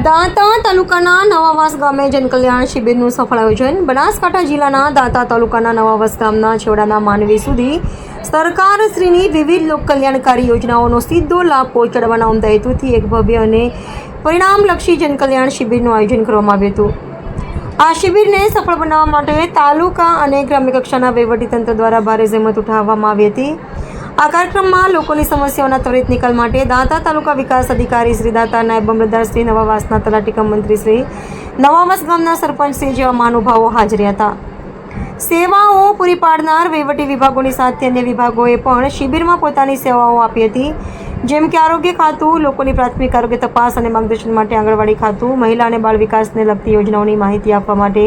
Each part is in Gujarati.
દાંતા તાલુકાના નવાવાસ ગામે જનકલ્યાણ શિબિરનું સફળ આયોજન. બનાસકાંઠા જિલ્લાના દાંતા તાલુકાના નવાવાસ ગામના છેવાડાના માનવી સુધી સરકારશ્રીની વિવિધ લોકકલ્યાણકારી યોજનાઓનો સીધો લાભ પહોંચાડવાના ઉમદા હેતુથી એક ભવ્ય અને પરિણામલક્ષી જનકલ્યાણ શિબિરનું આયોજન કરવામાં આવ્યું હતું. આ શિબિરને સફળ બનાવવા માટે તાલુકા અને ગ્રામ્ય કક્ષાના વહીવટીતંત્ર દ્વારા ભારે જહેમત ઉઠાવવામાં આવી હતી. આ કાર્યક્રમમાં લોકોની સમસ્યાઓના ત્વરિત નિકાલ માટે દાંતા તાલુકા વિકાસ અધિકારી શ્રી દાંતા, નાયબ મામલતદાર શ્રી, નવાવાસના તલાટી કમ મંત્રી શ્રી, નવાવાસ ગામના સરપંચ શ્રી જેવા મહાનુભાવો હાજર હતા. સેવાઓ પૂરી પાડનાર વહીવટી વિભાગોની સાથે અન્ય વિભાગોએ પણ શિબિરમાં પોતાની સેવાઓ આપી હતી, જેમ કે આરોગ્ય ખાતું, લોકોની પ્રાથમિક આરોગ્ય તપાસ અને માર્ગદર્શન માટે આંગણવાડી ખાતું, મહિલા અને બાળ વિકાસને લગતી યોજનાઓની માહિતી આપવા માટે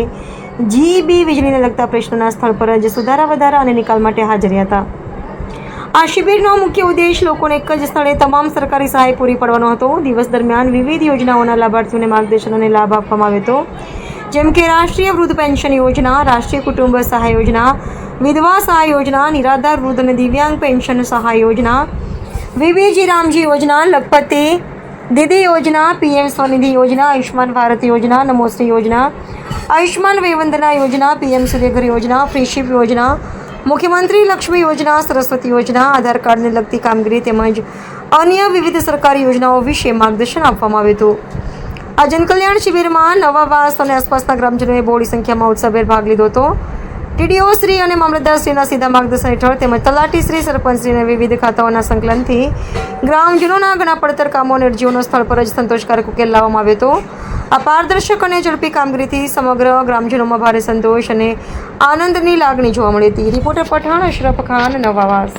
જીબી, વીજળીને લગતા પ્રશ્નોના સ્થળ પર જ સુધારા વધારા અને નિકાલ માટે હાજર હતા. આ શિબિરનો મુખ્ય ઉદ્દેશ લોકોને એક જ સ્થળે તમામ સરકારી સહાય પૂરી પાડવાનો હતો. દિવસ દરમિયાન વિવિધ યોજનાઓના લાભાર્થીઓને માર્ગદર્શન અને લાભ આપવામાં આવ્યો હતો, જેમ કે રાષ્ટ્રીય વૃદ્ધ પેન્શન યોજના, રાષ્ટ્રીય કુટુંબ સહાય યોજના, વિધવા સહાય યોજના, નિરાધાર વૃદ્ધ અને દિવ્યાંગ પેન્શન સહાય યોજના, વીબીજી રામજી યોજના, લખપતિ દીદી યોજના, પીએમ સ્વનિધિ યોજના, આયુષ્માન ભારત યોજના, નમોશ્રી યોજના, આયુષ્માન વયવંદના યોજના, પીએમ સૂર્યઘર યોજના, ફ્રીશિપ યોજના, મુખ્યમંત્રી લક્ષ્મી યોજના, સરસ્વતી યોજના, આધાર કાર્ડને લગતી કામગીરી તેમજ અન્ય વિવિધ સરકારી યોજનાઓ વિશે માર્ગદર્શન આપવામાં આવ્યું હતું. આ જનકલ્યાણ શિબિરમાં નવાવાસ અને આસપાસના ગ્રામજનોએ બહોળી સંખ્યામાં ઉત્સાહભેર ભાગ લીધો હતો. ટીડીઓ શ્રી અને મામલતદાર શ્રીના સીધા માર્ગદર્શન હેઠળ તેમજ તલાટી શ્રી, સરપંચ શ્રી અને વિવિધ ખાતાઓના સંકલનથી ગ્રામજનોના ઘણા પડતર કામો અને અરજીઓનો સ્થળ પર જ સંતોષકારક ઉકેલ લાવવામાં આવ્યો હતો. આ પારદર્શક અને ઝડપી કામગીરીથી સમગ્ર ગ્રામજનોમાં ભારે સંતોષ અને આનંદની લાગણી જોવા મળી હતી. રિપોર્ટર પઠાણ, અશરફ ખાન, નવાવાસ.